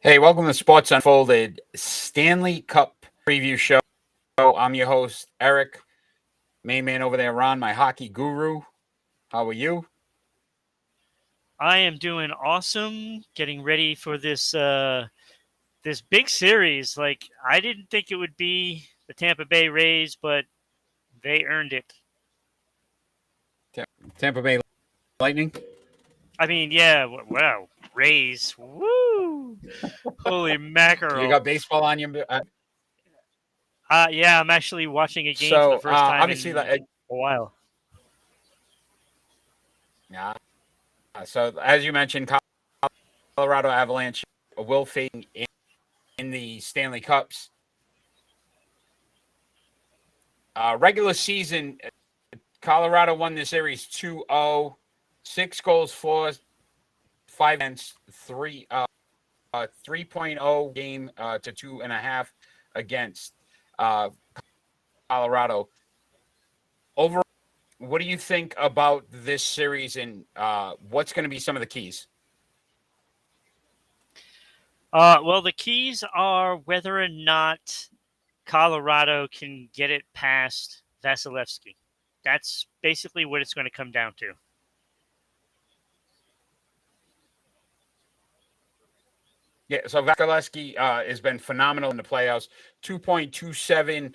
Hey, welcome to Sports Unfolded Stanley Cup preview show. I'm your host, Eric. Main man over there, Ron, my hockey guru. How are you? I am doing awesome. Getting ready for this big series. Like I didn't think it would be the Tampa Bay Rays, but they earned it. Tampa Bay Lightning. I mean, yeah, wow, Rays. Woo! Holy You mackerel. got baseball on you. Yeah, I'm actually watching a game for the first time Obviously, in a while. yeah. So as you mentioned, Colorado Avalanche will face in the Stanley Cups. Regular season, Colorado won the series 2-0, 6 goals for, 5 against 3.0 game to 2.5 against Colorado. Overall, what do you think about this series, and what's going to be some of the keys? Well, the keys are whether or not Colorado can get it past Vasilevsky. That's basically what it's going to come down to. Yeah, so Vasilevsky has been phenomenal in the playoffs. 2.27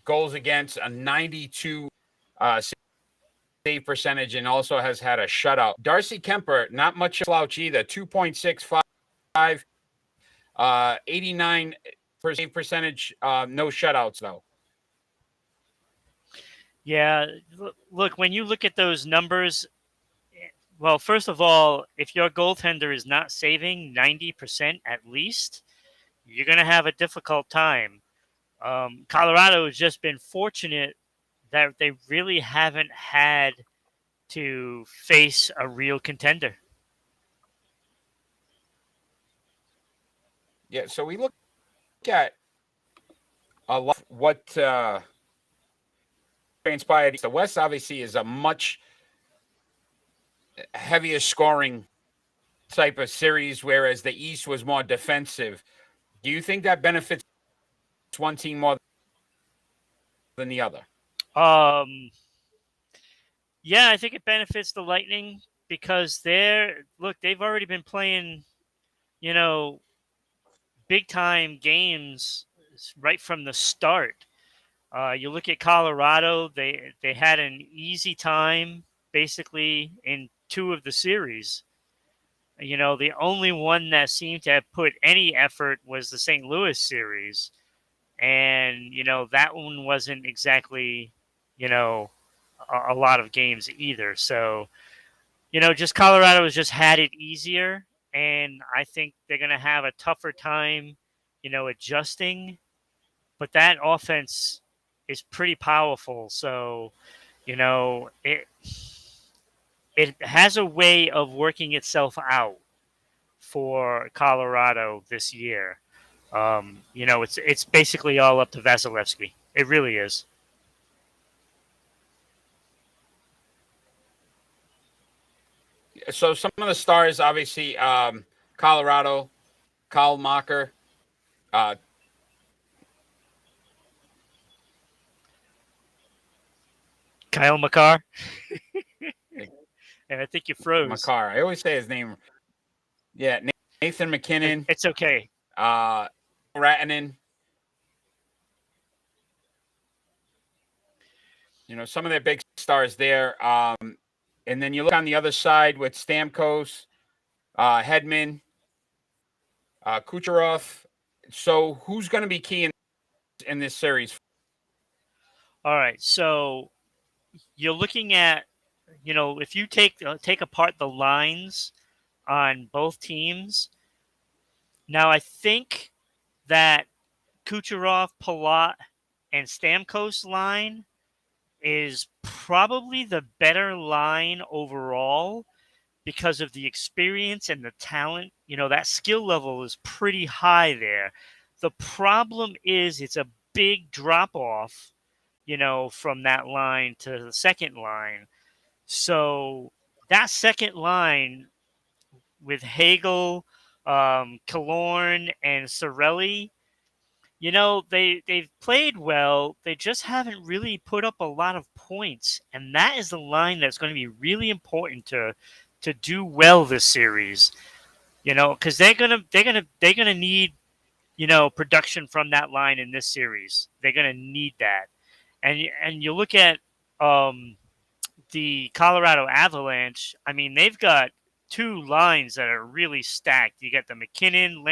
goals against, a 92 save percentage, and also has had a shutout. Darcy Kemper, not much slouch either. 2.65, 89 save percentage. No shutouts though. Yeah, look, when you look at those numbers, well, first of all, if your goaltender is not saving 90% at least, you're going to have a difficult time. Colorado has just been fortunate that they really haven't had to face a real contender. Yeah, so we look at a lot of what transpired. The West obviously is a much heavier scoring type of series, whereas the East was more defensive. Do you think that benefits one team more than the other? Um, yeah, I think it benefits the Lightning because they've already been playing, you know, big time games right from the start. You look at Colorado; they had an easy time basically in two of the series. You know, the only one that seemed to have put any effort was the St. Louis series, and that one wasn't exactly you know a lot of games either. So just Colorado has just had it easier, and I think they're going to have a tougher time, adjusting. But that offense is pretty powerful. So, it has a way of working itself out for Colorado this year. It's basically all up to Vasilevsky. It really is. So some of the stars, obviously, Colorado, Kyle Macher, uh, Kyle Makar, and I think you froze. Makar. I always say his name. Yeah, Nathan McKinnon, It's okay. uh, Ratinen. Some of their big stars there. And then you look on the other side with Stamkos, Hedman, Kucherov. So who's going to be key in this series? All right. So you're looking at, if you take apart the lines on both teams. Now, I think that Kucherov, Palat, and Stamkos line is probably the better line overall because of the experience and the talent. That skill level is pretty high there. The problem is it's a big drop off, from that line to the second line. So that second line with Hagel, Killorn and Sorelli. They've played well. They just haven't really put up a lot of points, and that is the line that's going to be really important to do well this series. Because they're gonna need production from that line in this series. They're gonna need that, and you look at the Colorado Avalanche. I mean, they've got two lines that are really stacked. You got the McKinnon,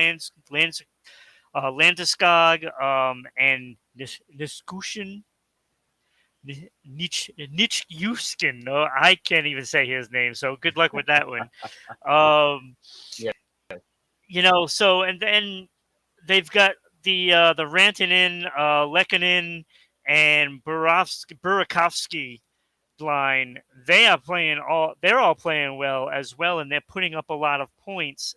Landeskog, and Niskushin. Nichuskin. No, I can't even say his name. So good luck with that one. Yeah. So and then they've got the Rantanen, Lehkonen, and Burakovsky line. They're all playing well as well, and they're putting up a lot of points.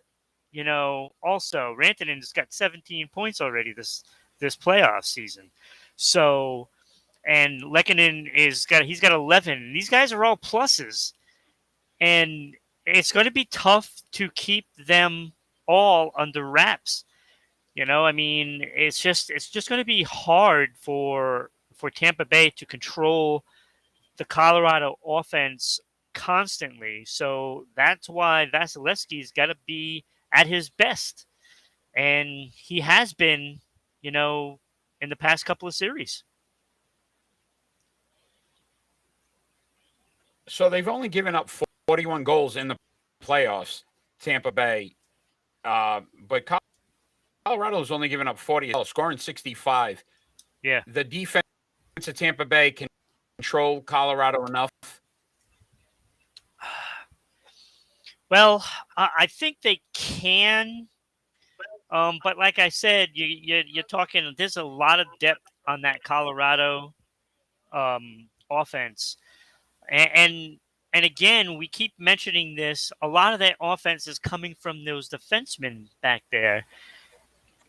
Also Rantanen's got 17 points already this playoff season. So, and Lehkonen he's got 11. And these guys are all pluses, and it's going to be tough to keep them all under wraps. I mean, it's just going to be hard for Tampa Bay to control the Colorado offense constantly. So that's why Vasilevsky's got to be at his best, and he has been, in the past couple of series. So they've only given up 41 goals in the playoffs, Tampa Bay. But Colorado's only given up 40, scoring 65. Yeah. The defense of Tampa Bay can control Colorado enough? Well, I think they can. But like I said, you're talking. There's a lot of depth on that Colorado offense, and again, we keep mentioning this. A lot of that offense is coming from those defensemen back there,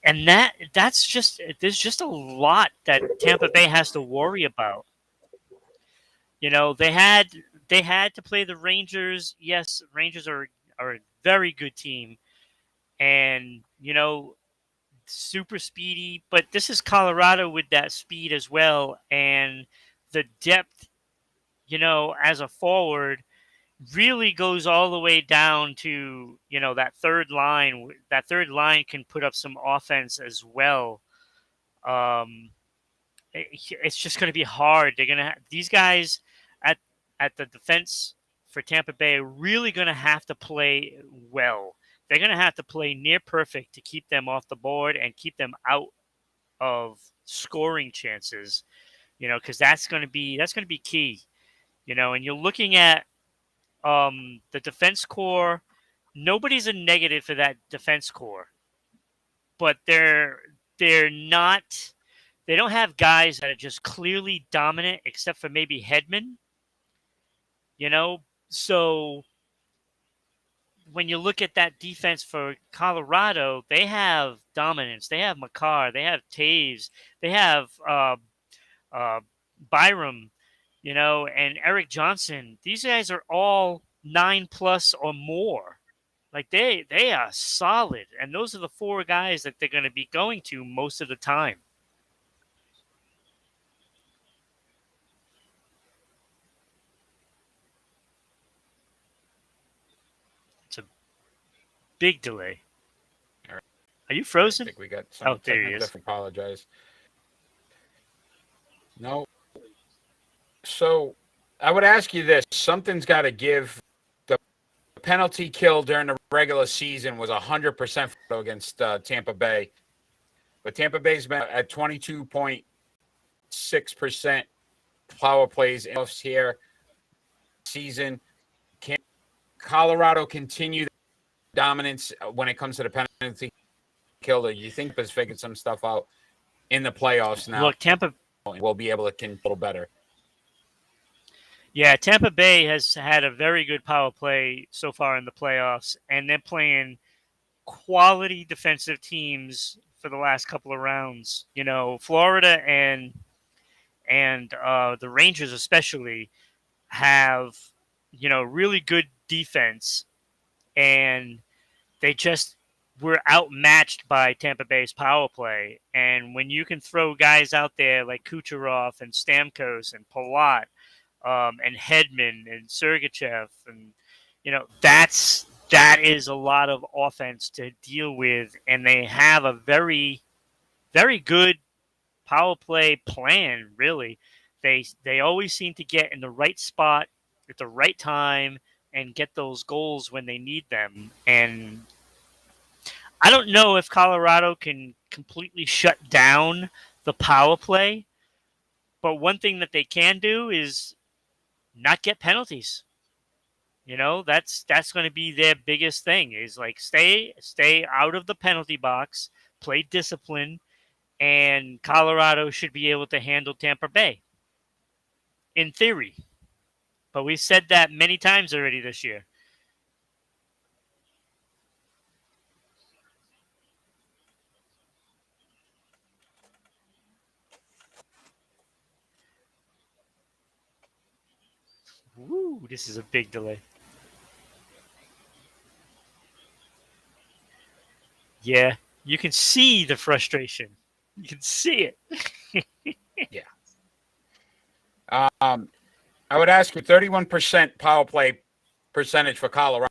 and there's just a lot that Tampa Bay has to worry about. They had to play the Rangers. Yes, Rangers are a very good team, and super speedy. But this is Colorado with that speed as well, and the depth. As a forward, really goes all the way down to that third line. That third line can put up some offense as well. It's just going to be hard. They're going to these guys at the defense for Tampa Bay are really going to have to play well. They're going to have to play near perfect to keep them off the board and keep them out of scoring chances. Because that's going to be key. And you're looking at the defense core. Nobody's a negative for that defense core, but they're not. They don't have guys that are just clearly dominant, except for maybe Hedman. So when you look at that defense for Colorado, they have dominance. They have Makar. They have Taves. They have Byram. And Eric Johnson. These guys are all 9+ or more. Like they are solid, and those are the four guys that they're going to be going to most of the time. It's a big delay. All right. Are you frozen? I think we got some there he is. Apologize. No. So I would ask you this. Something's got to give. The penalty kill during the regular season was 100% against Tampa Bay. But Tampa Bay's been at 22.6% power plays in here season. Can Colorado continue the dominance when it comes to the penalty kill? Do you think has figured some stuff out in the playoffs now? Look, Tampa will be able to a little better. Yeah, Tampa Bay has had a very good power play so far in the playoffs, and they're playing quality defensive teams for the last couple of rounds. Florida and the Rangers especially have really good defense, and they just we're outmatched by Tampa Bay's power play. And when you can throw guys out there like Kucherov and Stamkos and Palat and Hedman and Sergachev, and that is a lot of offense to deal with, and they have a very, very good power play plan. Really, they always seem to get in the right spot at the right time and get those goals when they need them. And I don't know if Colorado can completely shut down the power play, but one thing that they can do is not get penalties. That's going to be their biggest thing is like stay out of the penalty box, play discipline, and Colorado should be able to handle Tampa Bay in theory. But we've said that many times already this year. Woo, this is a big delay. Yeah, you can see the frustration. You can see it. Yeah. I would ask you 31% power play percentage for Colorado.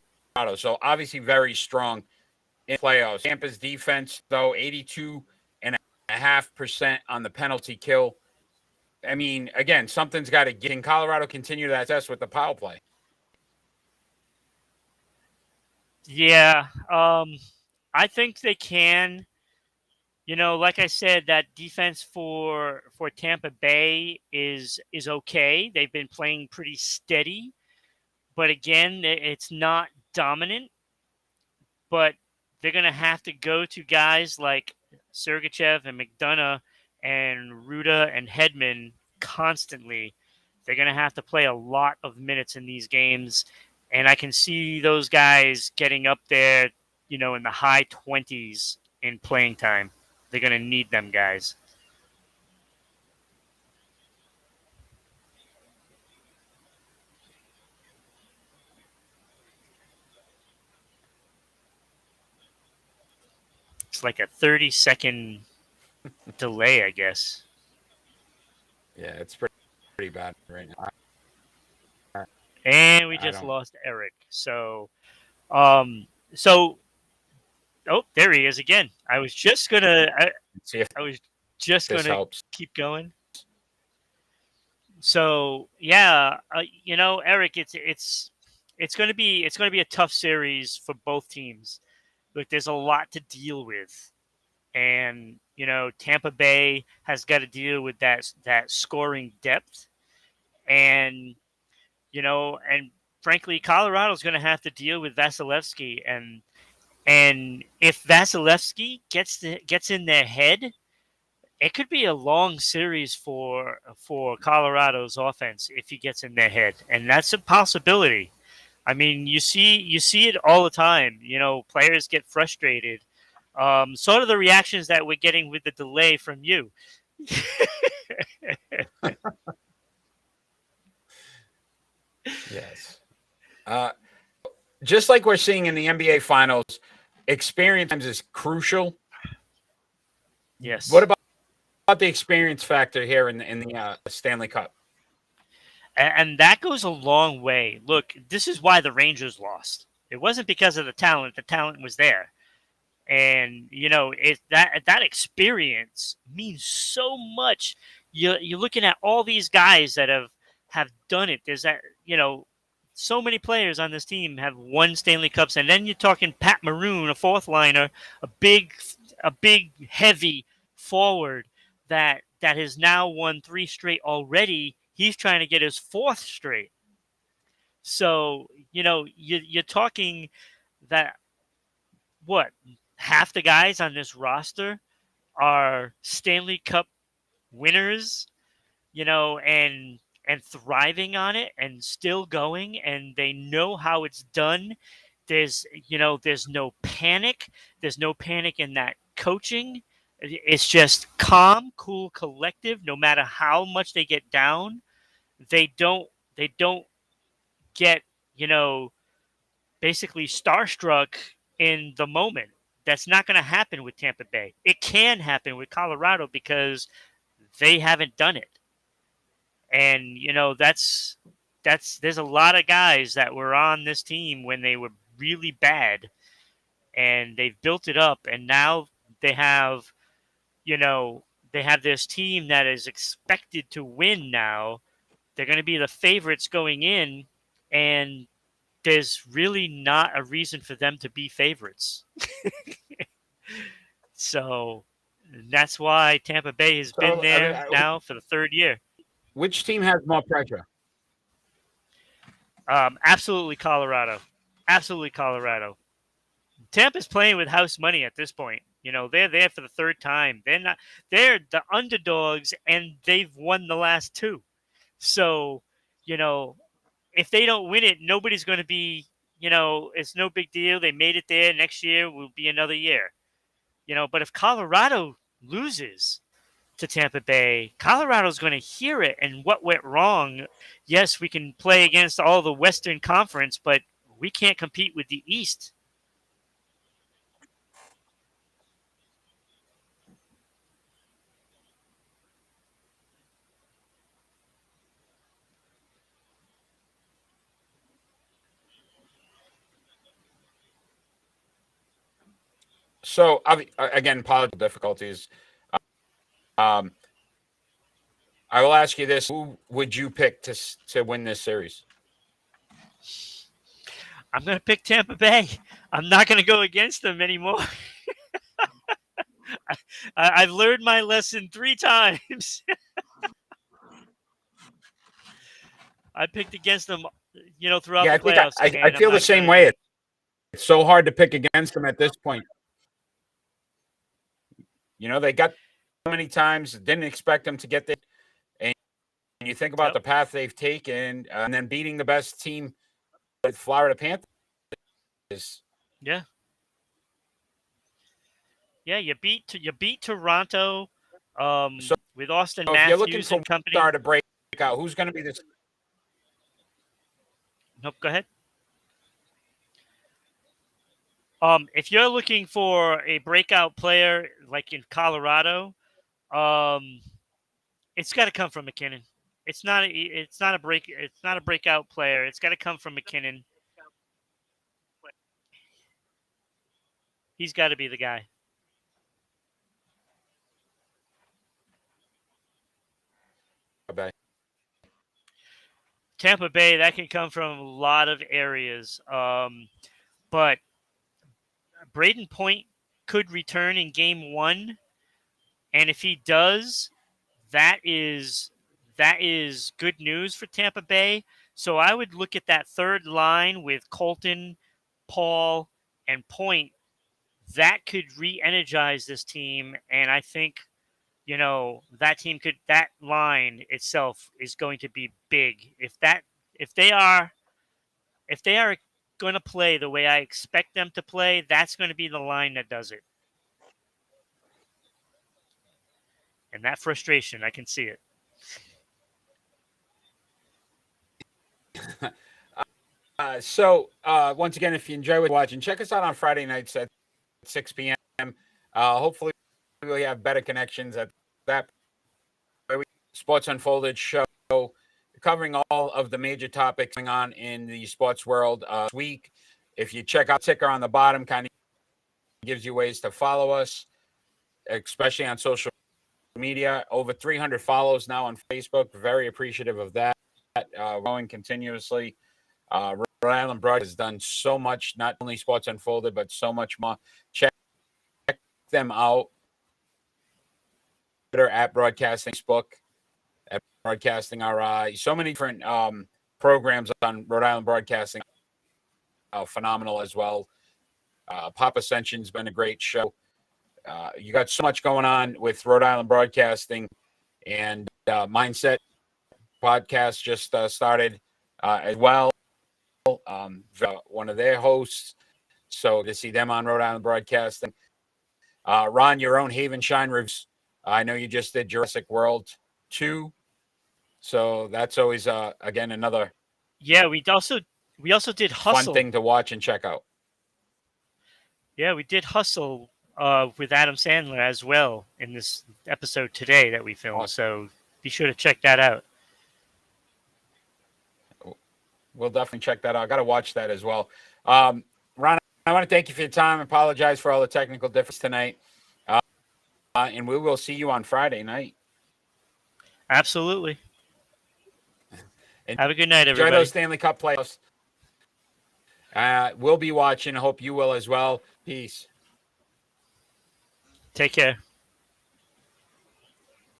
So obviously very strong in playoffs. Tampa's defense, though, 82.5% on the penalty kill. I mean, again, something's got to get. Can Colorado continue that test with the power play? Yeah, I think they can. Like I said, that defense for Tampa Bay is okay. They've been playing pretty steady, but again, it's not dominant. But they're going to have to go to guys like Sergachev and McDonough and Ruda and Hedman constantly. They're going to have to play a lot of minutes in these games, and I can see those guys getting up there, in the high 20s in playing time. They're going to need them guys. It's like a 30-second delay, I guess. Yeah, it's pretty bad right now. And we just lost Eric. So, oh, there he is again. I was just gonna Helps. keep going. So yeah, Eric, it's going to be a tough series for both teams. Look, there's a lot to deal with, and Tampa Bay has got to deal with that scoring depth, and and frankly, Colorado's going to have to deal with Vasilevsky, and if Vasilevsky gets in their head, it could be a long series for Colorado's offense if he gets in their head, and that's a possibility. I mean, you see it all the time. Players get frustrated. Sort of the reactions that we're getting with the delay from you. Yes. Just like we're seeing in the NBA Finals, experience is crucial. Yes. What about the experience factor here in the Stanley Cup? And that goes a long way. Look, this is why the Rangers lost. It wasn't because of the talent. The talent was there. And, that experience means so much. You're looking at all these guys that have done it. There's that, so many players on this team have won Stanley Cups. And then you're talking Pat Maroon, a fourth liner, a big, heavy forward that has now won 3 straight already. He's trying to get his 4th straight. So, you're talking that half the guys on this roster are Stanley Cup winners, and thriving on it and still going, and they know how it's done. There's no panic. There's no panic in that coaching. It's just calm, cool, collective. No matter how much they get down, they don't get basically starstruck in the moment. That's not going to happen with Tampa Bay. It can happen with Colorado because they haven't done it. And that's there's a lot of guys that were on this team when they were really bad, and they've built it up, and now they have they have this team that is expected to win now. They're going to be the favorites going in, and there's really not a reason for them to be favorites. So that's why Tampa Bay has been there now for the third year. Which team has more pressure? Absolutely Colorado. Absolutely Colorado. Tampa's playing with house money at this point. They're there for the third time. They're the underdogs, and they've won the last two. So, if they don't win it, nobody's going to be, it's no big deal. They made it there. Next year will be another year. But if Colorado loses to Tampa Bay, Colorado's going to hear it and what went wrong. Yes, we can play against all the Western Conference, but we can't compete with the East. So again, political difficulties. I will ask you this: who would you pick to win this series? I'm going to pick Tampa Bay. I'm not going to go against them anymore. I've learned my lesson 3 times. I picked against them, throughout the playoffs. I feel the same way. It's so hard to pick against them at this point. They got so many times, didn't expect them to get there. And you think about the path they've taken, and then beating the best team with Florida Panthers. Yeah. Yeah, you beat Toronto with Austin Matthews you're looking for and company. Star to break out. Who's going to be this? Nope, go ahead. If you're looking for a breakout player like in Colorado, it's got to come from McKinnon. It's not a breakout player. It's got to come from McKinnon. He's got to be the guy. Tampa Bay, that can come from a lot of areas. But Braden Point could return in game 1. And if he does, that is good news for Tampa Bay. So I would look at that third line with Colton, Paul, and Point. That could re-energize this team. And I think, that line itself is going to be big. If they are going to play the way I expect them to play, that's going to be the line that does it. And that frustration, I can see it. Once again, if you enjoy watching, check us out on Friday nights at 6 p.m. Hopefully, we have better connections at that Sports Unfolded show, covering all of the major topics going on in the sports world this week. If you check out the ticker on the bottom, kind of gives you ways to follow us, especially on social media. Over 300 follows now on Facebook. Very appreciative of that. Growing continuously. Rhode Island Broadcast has done so much, not only Sports Unfolded, but so much more. Check them out. Twitter at Broadcasting, Facebook at Broadcasting RI. So many different programs on Rhode Island Broadcasting. Phenomenal as well. Pop Ascension's been a great show. You got so much going on with Rhode Island Broadcasting, and Mindset podcast just started as well. One of their hosts. So to see them on Rhode Island Broadcasting. Ron, your own Haven Shine reviews. I know you just did Jurassic World 2. So that's always, again, another we also did Hustle. Fun thing to watch and check out. Yeah, we did Hustle with Adam Sandler as well in this episode today that we filmed. Awesome. So be sure to check that out. We'll definitely check that out. I got to watch that as well. Ron, I want to thank you for your time. Apologize for all the technical difference tonight. And we will see you on Friday night. Absolutely. And have a good night, everybody. Enjoy those Stanley Cup playoffs. We'll be watching. I hope you will as well. Peace. Take care.